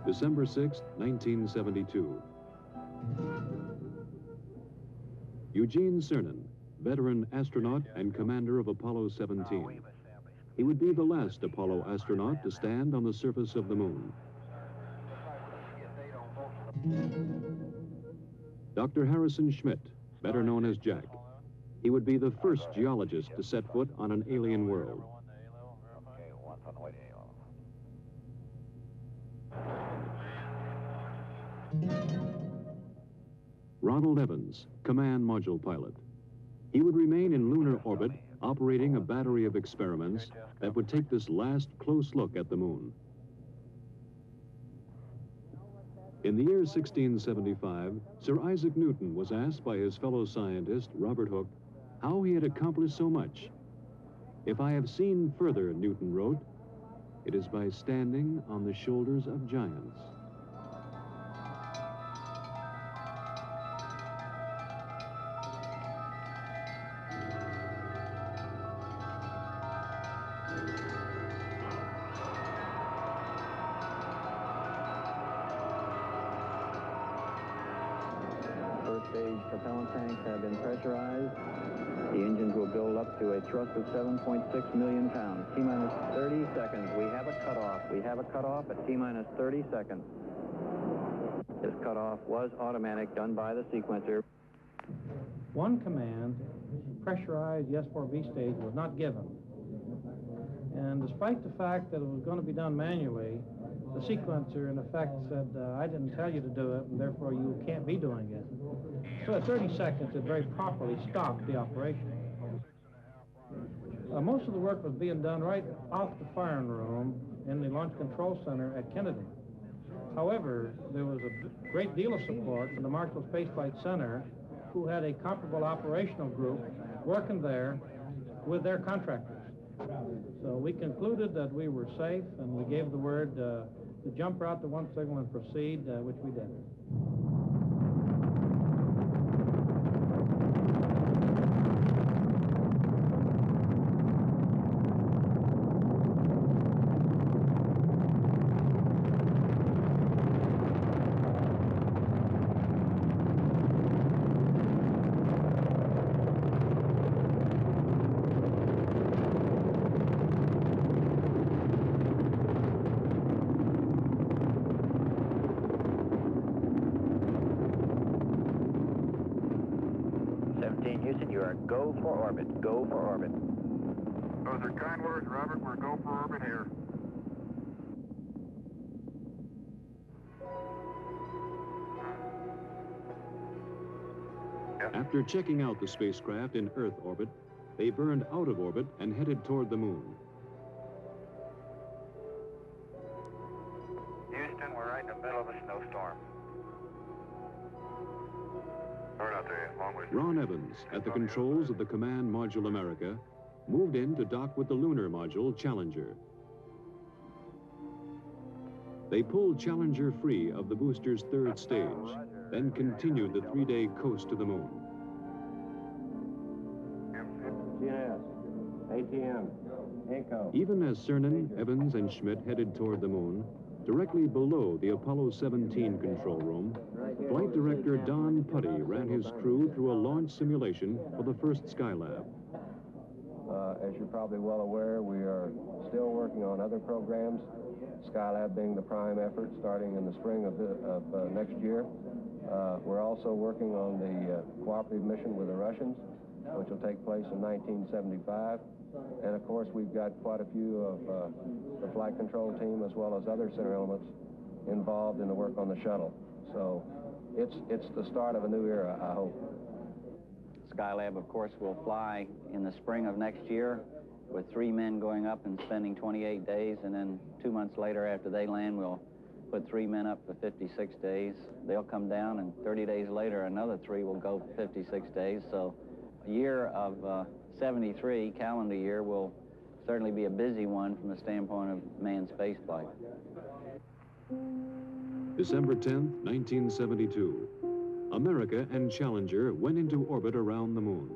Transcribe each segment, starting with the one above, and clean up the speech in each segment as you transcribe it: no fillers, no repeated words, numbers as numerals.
December 6, 1972. Eugene Cernan, veteran astronaut and commander of Apollo 17. He would be the last Apollo astronaut to stand on the surface of the moon. Dr. Harrison Schmitt, better known as Jack. He would be the first geologist to set foot on an alien world. Ronald Evans, command module pilot. He would remain in lunar orbit, operating a battery of experiments that would take this last close look at the moon. In the year 1675, Sir Isaac Newton was asked by his fellow scientist, Robert Hooke, how he had accomplished so much. "If I have seen further," Newton wrote, "it is by standing on the shoulders of giants." First stage propellant tanks have been pressurized. The engines will build up to a thrust of 7.6 million pounds. T-minus 30 seconds. We have a cutoff. We have a cutoff at T-minus 30 seconds. This cutoff was automatic, done by the sequencer. One command, pressurized S4B stage, was not given. And despite the fact that it was going to be done manually, the sequencer, in effect, said, I didn't tell you to do it, and therefore you can't be doing it. So at 30 seconds, it very properly stopped the operation. Most of the work was being done right off the firing room in the Launch Control Center at Kennedy. However, there was a great deal of support from the Marshall Space Flight Center, who had a comparable operational group working there with their contractors. So we concluded that we were safe, and we gave the word to jump route to one signal and proceed, which we did. Houston, you are go for orbit. Go for orbit. Those are kind words, Robert. We're go for orbit here. After checking out the spacecraft in Earth orbit, they burned out of orbit and headed toward the moon. Houston, we're right in the middle of a snowstorm. We're not there yet. Long way. Ron Evans, at the controls of the Command Module America, moved in to dock with the lunar module Challenger. They pulled Challenger free of the booster's third stage, then continued the 3-day coast to the moon. GNS, ATM, ECHO. Even as Cernan, Evans, and Schmitt headed toward the moon, directly below the Apollo 17 control room, Flight Director Don Putty ran his crew through a launch simulation for the first Skylab. As you're probably well aware, we are still working on other programs, Skylab being the prime effort starting in the spring of next year. We're also working on the cooperative mission with the Russians, which will take place in 1975. And of course, we've got quite a few of the flight control team as well as other center elements involved in the work on the shuttle. So it's the start of a new era, I hope. Skylab, of course, will fly in the spring of next year with 3 men going up and spending 28 days, and then 2 months later after they land, we'll put 3 men up for 56 days. They'll come down, and 30 days later, another 3 will go for 56 days. So a year of 73, calendar year, will certainly be a busy one from the standpoint of manned spaceflight. December 10th, 1972. America and Challenger went into orbit around the moon.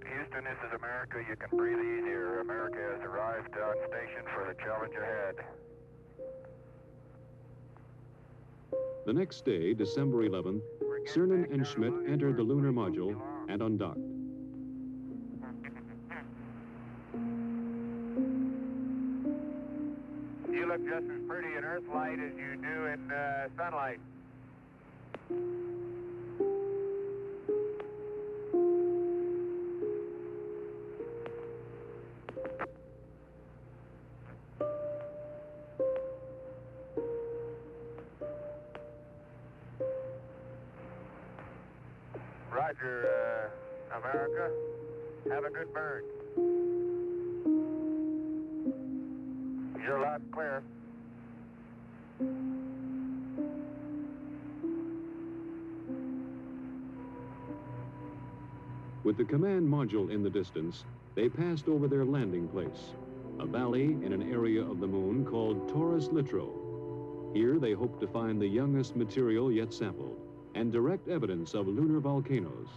Houston, this is America. You can breathe easier. America has arrived on station for the Challenger head. The next day, December 11th, Cernan and Schmidt entered the lunar module and undocked. You look just as pretty in Earth light as you do in sunlight. Roger, America. Have a good burn. You're loud and clear. With the command module in the distance, they passed over their landing place, a valley in an area of the moon called Taurus Littrow. Here they hoped to find the youngest material yet sampled and direct evidence of lunar volcanoes.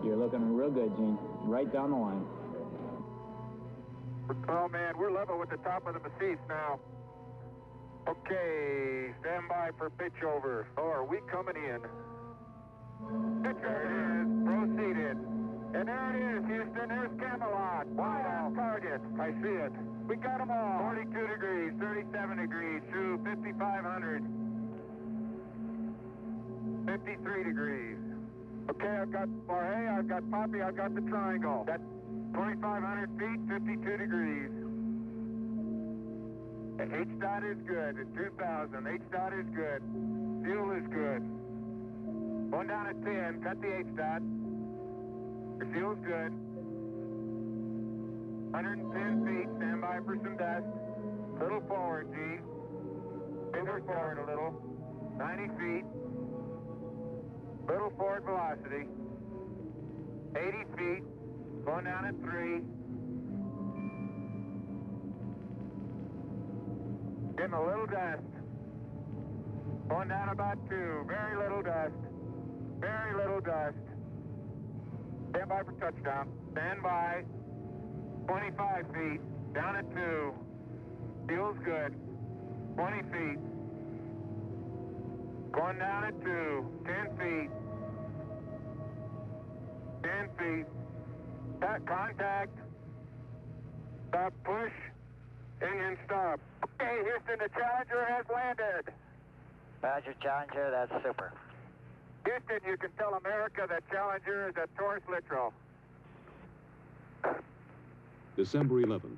You're looking real good, Gene. Right down the line. Oh, man, we're level with the top of the massif now. Okay, stand by for pitch over. Oh, are we coming in? There it is, proceeded. And there it is, Houston, there's Camelot. Wide on target, I see it. We got them all. 42 degrees, 37 degrees, through 5,500. 53 degrees. Okay, I've got Jorge, I've got Poppy, I've got the triangle. That's 2,500 feet, 52 degrees. H-dot is good at 2,000. H-dot is good. Fuel is good. Going down at 10, cut the H-dot. The fuel's good. 110 feet, stand by for some dust. Little forward, G. Little forward a little. 90 feet. Little forward velocity. 80 feet. Going down at 3. Getting a little dust. Going down about 2. Very little dust. Very little dust. Stand by for touchdown. Stand by. 25 feet. Down at 2. Feels good. 20 feet. Going down at 2. 10 feet. 10 feet. Contact. Stop, push. Engine stop. Okay, Houston, the Challenger has landed. Roger, Challenger, that's super. Houston, you can tell America that Challenger is at Taurus Littrow. December 11th.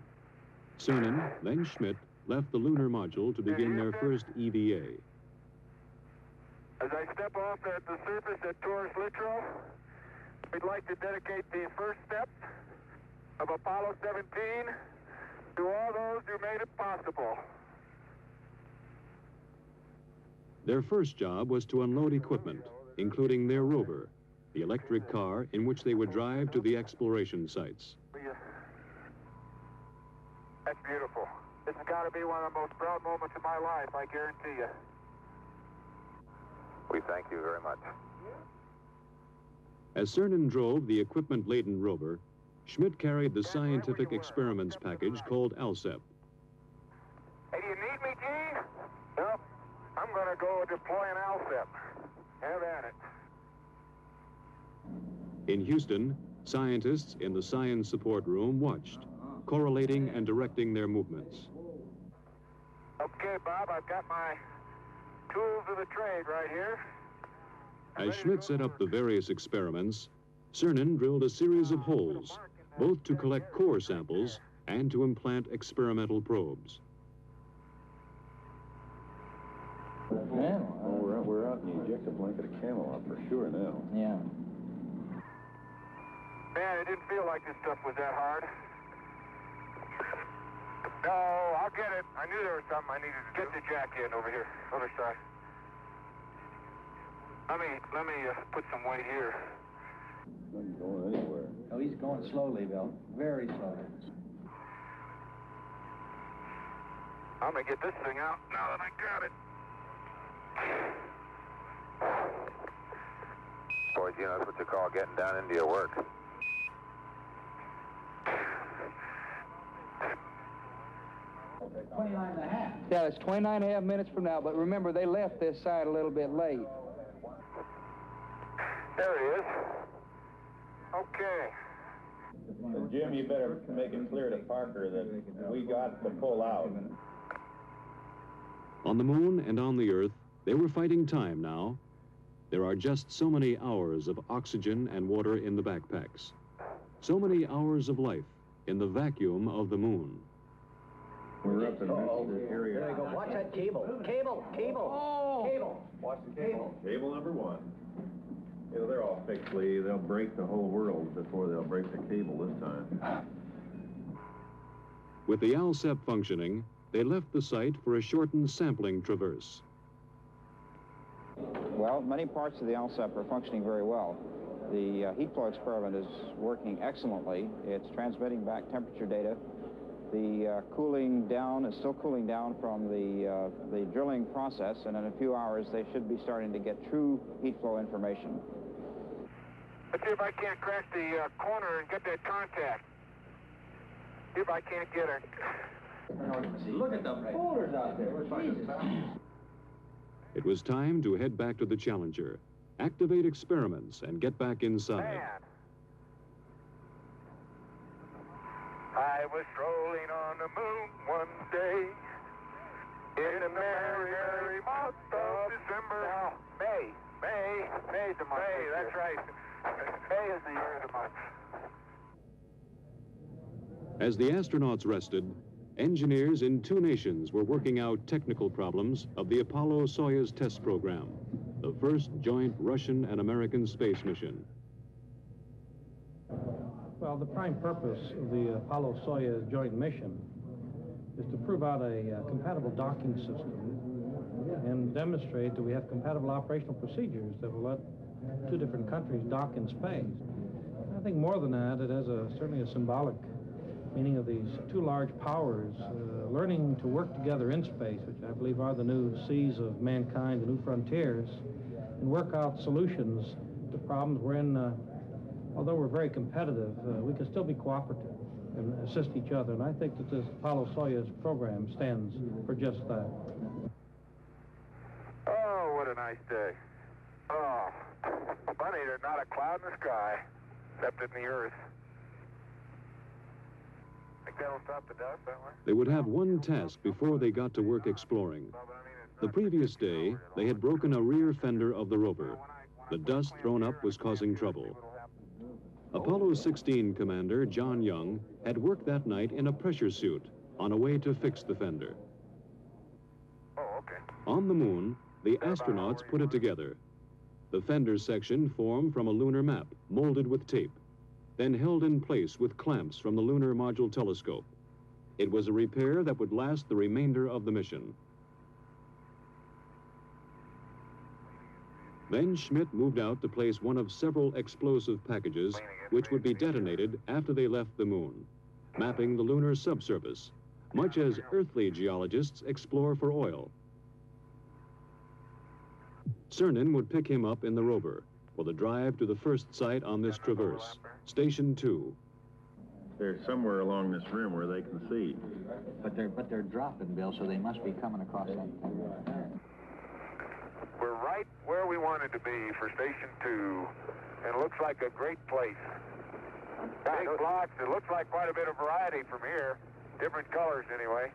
Cernan, then Schmidt, left the lunar module to begin their first EVA. As I step off at the surface at Taurus Littrow, we'd like to dedicate the first step of Apollo 17 to all those who made it possible. Their first job was to unload equipment, including their rover, the electric car in which they would drive to the exploration sites. That's beautiful. This has got to be one of the most proud moments of my life, I guarantee you. We thank you very much. As Cernan drove the equipment-laden rover, Schmidt carried the scientific experiments package called ALSEP. Hey, do you need me, Gene? Nope. I'm going to go deploy an ALSEP. Have at it. In Houston, scientists in the science support room watched, correlating and directing their movements. Okay, Bob, I've got my tools of the trade right here. As Schmidt set up the various experiments, Cernan drilled a series of holes, both to collect core samples and to implant experimental probes. Yeah. Oh, we're out in the ejector blanket of Camelot for sure now. Yeah. Man, it didn't feel like this stuff was that hard. No, I'll get it. I knew there was something I needed to get the jack in over here, other side. Let me put some weight here. Not going anywhere. Oh, he's going slowly, Bill. Very slowly. I'm gonna get this thing out now that I got it. Boy, knowledge. You know, that's what you call getting down into your work. Yeah, it's 29.5 minutes from now, but remember, they left this side a little bit late. There he is. Okay. Jim, you better make it clear to Parker that we got to pull out. On the moon and on the Earth, they were fighting time now. There are just so many hours of oxygen and water in the backpacks. So many hours of life in the vacuum of the moon. We're up in this area. There you go. Watch that cable. Cable. Oh! Cable. Watch the cable. Cable number 1. You know, they're all fixed, Lee. They'll break the whole world before they'll break the cable this time. With the ALSEP functioning, they left the site for a shortened sampling traverse. Well, many parts of the ALSEP are functioning very well. The heat flow experiment is working excellently. It's transmitting back temperature data. The cooling down is still cooling down from the drilling process, and in a few hours they should be starting to get true heat flow information. Let's see if I can't crack the corner and get that contact. See if I can't get her. Look at the boulders out there. Jesus. It was time to head back to the Challenger, activate experiments, and get back inside. Man. I was strolling on the moon one day in the merry, merry month of December. No, May's the month. May, that's right. May is the year of the month. As the astronauts rested, engineers in 2 nations were working out technical problems of the Apollo-Soyuz test program, the first joint Russian and American space mission. Well, the prime purpose of the Apollo-Soyuz joint mission is to prove out a compatible docking system and demonstrate that we have compatible operational procedures that will let 2 different countries dock in space. I think more than that, it has certainly a symbolic meaning of these 2 large powers learning to work together in space, which I believe are the new seas of mankind, the new frontiers, and work out solutions to problems wherein, although we're very competitive, we can still be cooperative and assist each other. And I think that this Apollo-Soyuz program stands for just that. Oh, what a nice day. Oh, funny, there's not a cloud in the sky, except in the Earth. Think that'll stop the dust that way? They would have one task before they got to work exploring. The previous day, they had broken a rear fender of the rover. The dust thrown up was causing trouble. Apollo 16 commander John Young had worked that night in a pressure suit on a way to fix the fender. Oh, okay. On the moon, the astronauts put it together. The fender section formed from a lunar map, molded with tape, then held in place with clamps from the Lunar Module Telescope. It was a repair that would last the remainder of the mission. Then Schmidt moved out to place one of several explosive packages which would be detonated after they left the moon, mapping the lunar subsurface, much as earthly geologists explore for oil. Cernan would pick him up in the rover for the drive to the first site on this traverse, Station 2. They're somewhere along this rim where they can see. But they're dropping, Bill, so they must be coming across that thing. We're right where we wanted to be for Station 2, and it looks like a great place. Big blocks. It looks like quite a bit of variety from here. Different colors, anyway.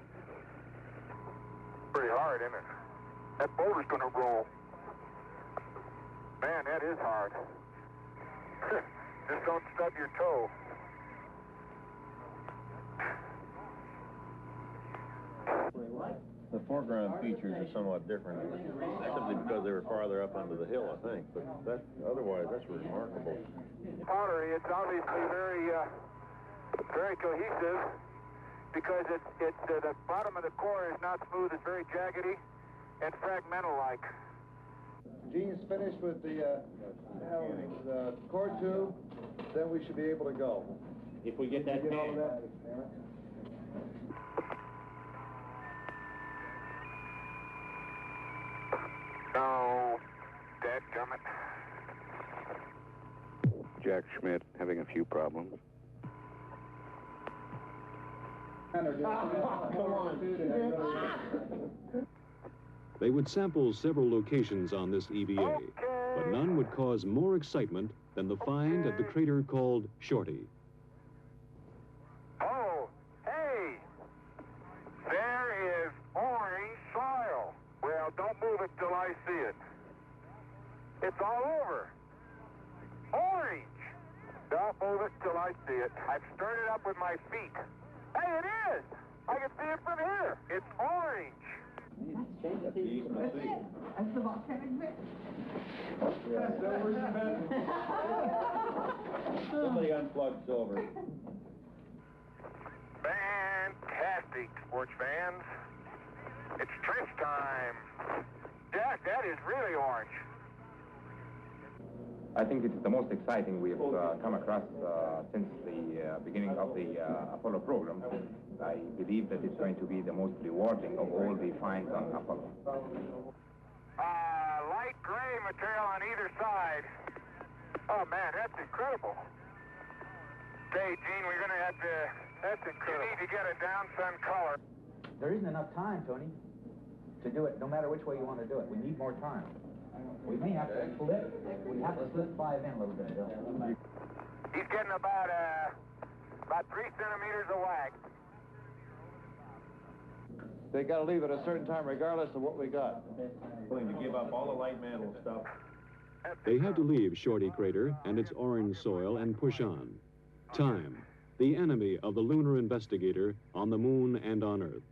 Pretty hard, isn't it? That boulder's going to roll. Man, that is hard. Just don't stub your toe. The foreground features are somewhat different, simply because they were farther up onto the hill, I think. But otherwise, that's remarkable. Pottery, it's obviously very, very cohesive because the bottom of the core is not smooth. It's very jaggedy and fragmental-like. Gene's finished with the core tube, then we should be able to go. If we get that all of that? No, dadgummit. Jack Schmidt, having a few problems. Come on. They would sample several locations on this EVA, but none would cause more excitement than the find at the crater called Shorty. Oh, hey! There is orange soil. Well, don't move it till I see it. It's all over. Orange! Don't move it till I see it. I've stirred it up with my feet. Hey, it is! I can see it from here. It's orange. That's the volcanic vent. Somebody unplugged silver. Fantastic, sports fans. It's trench time. Jack, that is really orange. I think it's the most exciting we've come across since the beginning of the Apollo program. I believe that it's going to be the most rewarding of all the finds on Apollo. Light gray material on either side. Oh, man, that's incredible. Okay, Gene, we're going to have to... That's incredible. You need to get a down sun color. There isn't enough time, Tony, to do it no matter which way you want to do it. We need more time. We may have to split. We have to split 5 in a little bit. He's getting about 3 centimeters of wax. They got to leave at a certain time regardless of what we got. Willing to give up all the light mantle stuff. They had to leave Shorty Crater and its orange soil and push on. Time, the enemy of the lunar investigator on the moon and on Earth.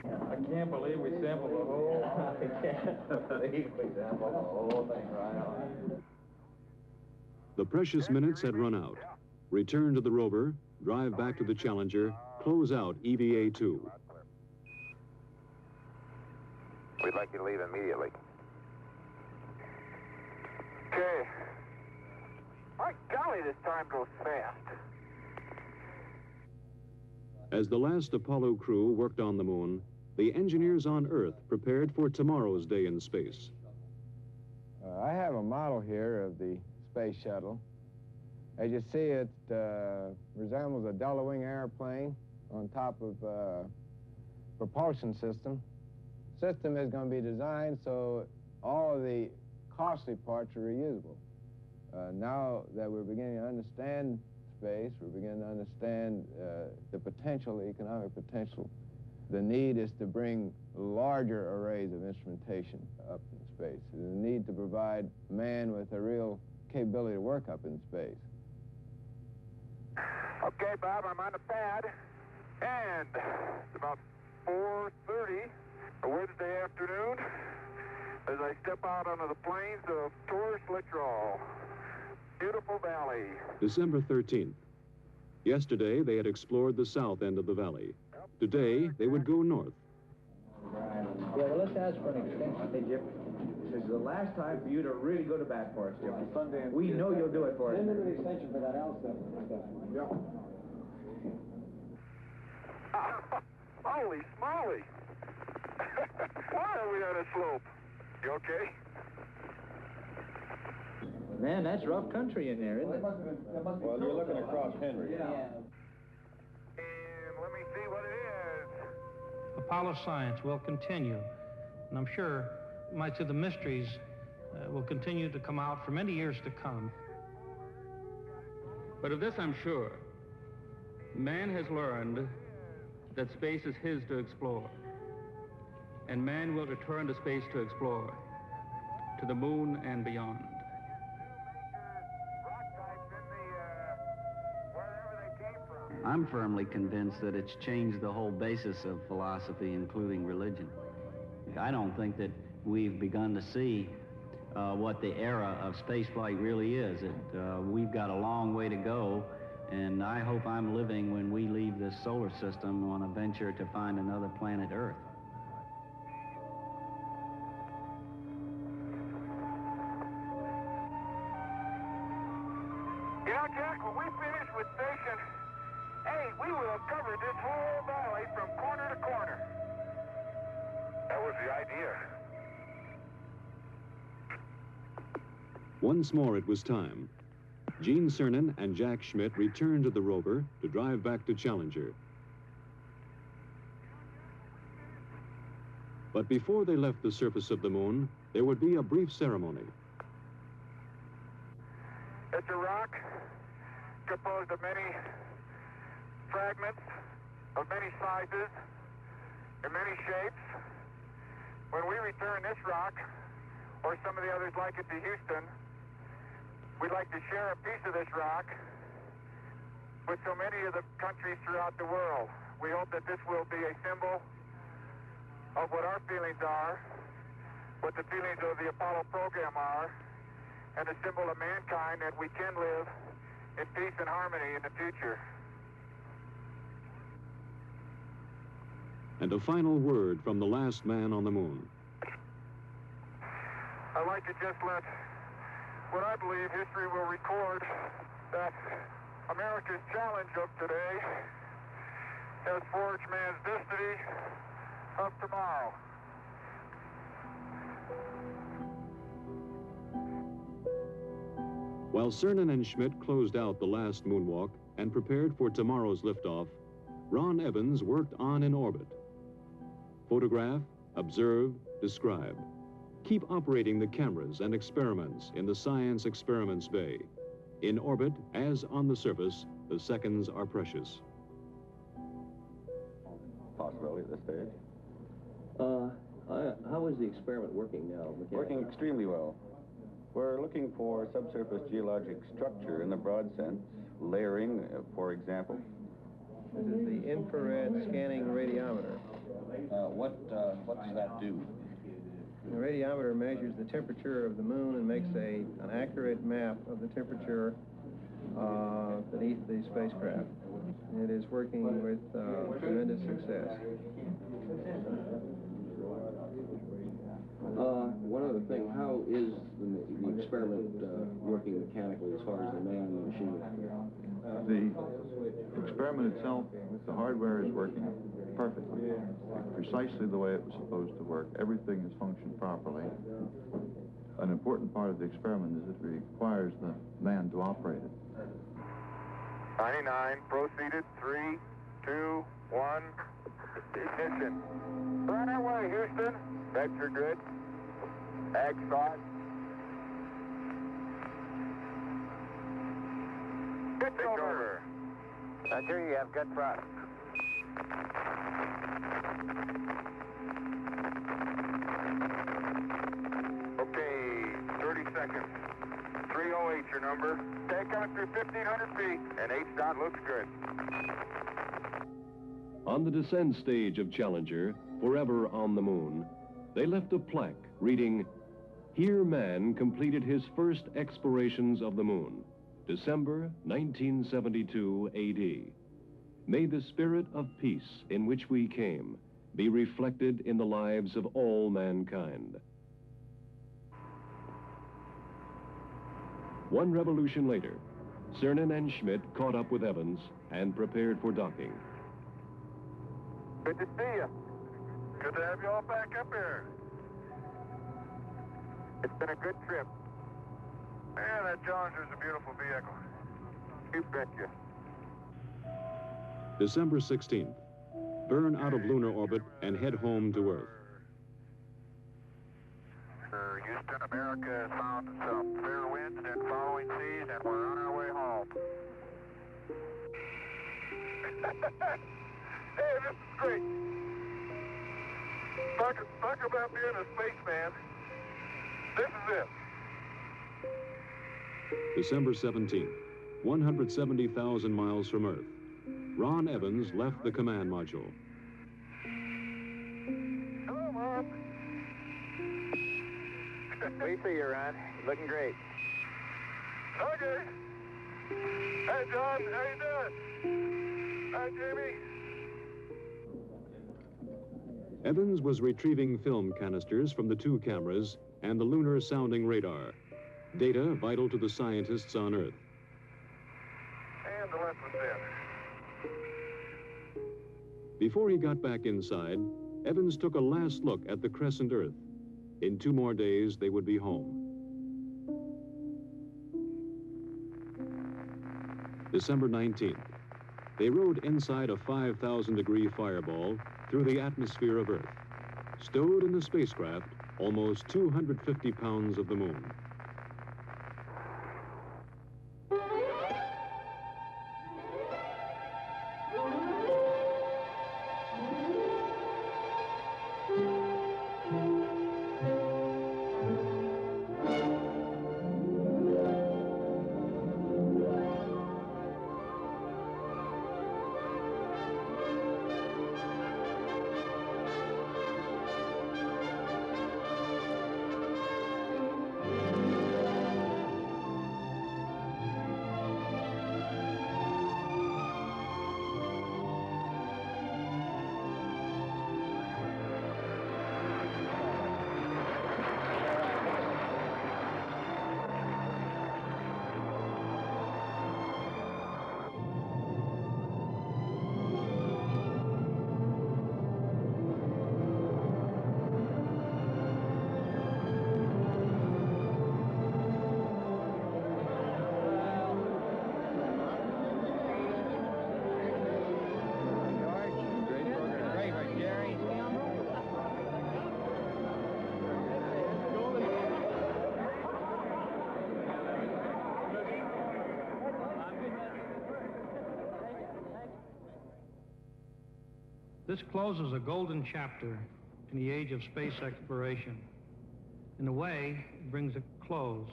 I can't believe we sampled the whole... I can't believe we sampled the whole thing right on. The precious minutes had run out. Return to the rover, drive back to the Challenger, close out EVA-2. We'd like you to leave immediately. Okay. My golly, this time goes fast. As the last Apollo crew worked on the moon, the engineers on Earth prepared for tomorrow's day in space. I have a model here of the space shuttle. As you see, it resembles a double-wing airplane on top of a propulsion system. The system is going to be designed so all of the costly parts are reusable. Now that we're beginning to understand space, we're beginning to understand the potential, the economic potential. The need is to bring larger arrays of instrumentation up in space. There's a need to provide man with a real capability to work up in space. Okay, Bob, I'm on the pad, and it's about 4:30 a Wednesday afternoon as I step out onto the plains of Torres Littoral. Beautiful valley. December 13th. Yesterday, they had explored the south end of the valley. Today, they would go north. Yeah, well, let's ask for an extension. Hey, Jip, this is the last time for you to really go to bat for us, Jip. We know you'll do it for us. Send an extension for that L stuff. Yeah. Holy smoly! Why are we on a slope? You okay? Man, that's rough country in there, isn't it? Well, you're looking across Henry. And let me see what it is. Apollo science will continue, and I'm sure much of the mysteries will continue to come out for many years to come. But of this I'm sure. Man has learned that space is his to explore. And man will return to space to explore, to the moon and beyond. I'm firmly convinced that it's changed the whole basis of philosophy, including religion. I don't think that we've begun to see what the era of spaceflight really is. We've got a long way to go, and I hope I'm living when we leave this solar system on a venture to find another planet Earth. You know, Jack, when we finish with Station 8, we will have covered this whole valley from corner to corner. That was the idea. Once more it was time. Gene Cernan and Jack Schmitt returned to the rover to drive back to Challenger. But before they left the surface of the moon, there would be a brief ceremony. It's a rock composed of many fragments of many sizes and many shapes. When we return this rock, or some of the others like it, to Houston, we'd like to share a piece of this rock with so many of the countries throughout the world. We hope that this will be a symbol of what our feelings are, what the feelings of the Apollo program are, and a symbol of mankind that we can live in peace and harmony in the future. And a final word from the last man on the moon. I'd like to just let what I believe history will record, that America's challenge of today has forged man's destiny of tomorrow. While Cernan and Schmitt closed out the last moonwalk and prepared for tomorrow's liftoff, Ron Evans worked on in orbit. Photograph, observe, describe. Keep operating the cameras and experiments in the Science Experiments Bay. In orbit, as on the surface, the seconds are precious. Possibility at this stage. How is the experiment working now? Working extremely well. We're looking for subsurface geologic structure in the broad sense, layering, for example. This is the infrared scanning radiometer. What does that do? The radiometer measures the temperature of the moon and makes an accurate map of the temperature beneath the spacecraft. It is working with tremendous success. One other thing, how is the experiment working mechanically as far as the man and the machine? The experiment itself, the hardware is working perfectly, precisely the way it was supposed to work. Everything is functioned properly. An important part of the experiment is it requires the man to operate it. 99, proceeded, 3, 2, 1, ignition. Right away, Houston. Vector good. Ag thought. Pitch over. Roger, you have good thrust. Okay, 30 seconds. 308 your number. Take coming through 1,500 feet, and H-dot looks good. On the descent stage of Challenger, forever on the moon, they left a plaque reading, "Here man completed his first explorations of the moon, December 1972 AD. May the spirit of peace in which we came be reflected in the lives of all mankind." One revolution later, Cernan and Schmitt caught up with Evans and prepared for docking. Good to see you. Good to have you all back up here. It's been a good trip. Man, that Challenger's a beautiful vehicle. You betcha. December 16th. Burn out of lunar orbit and head home to Earth. Houston, America has found some fair winds and following seas, and we're on our way home. Hey, this is great. Talk about being a spaceman. This is it. December 17th, 170,000 miles from Earth. Ron Evans left the command module. Hello, Mom. We see you, Ron. Looking great. Okay. Hey, John. How you doing? Hi, Jamie. Evans was retrieving film canisters from the two cameras and the lunar sounding radar. Data vital to the scientists on Earth. And the left was in. Before he got back inside, Evans took a last look at the crescent Earth. In 2 more days, they would be home. December 19th. They rode inside a 5,000-degree fireball through the atmosphere of Earth. Stowed in the spacecraft, almost 250 pounds of the moon. This closes a golden chapter in the age of space exploration. In a way, it brings a close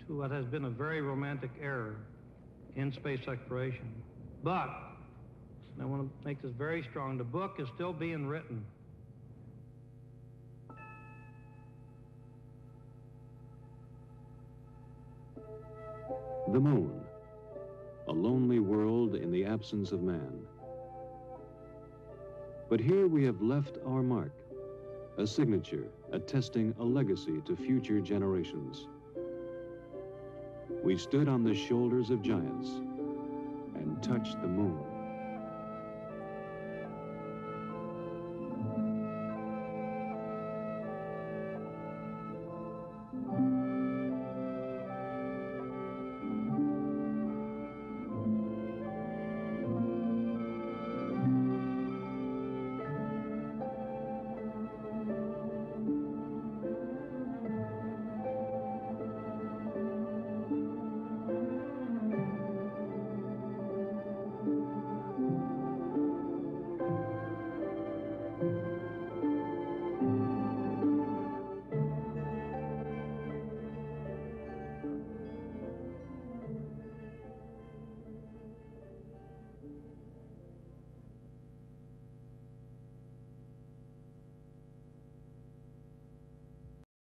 to what has been a very romantic era in space exploration. But, and I want to make this very strong, the book is still being written. The moon, a lonely world in the absence of man. But here we have left our mark, a signature attesting a legacy to future generations. We stood on the shoulders of giants and touched the moon.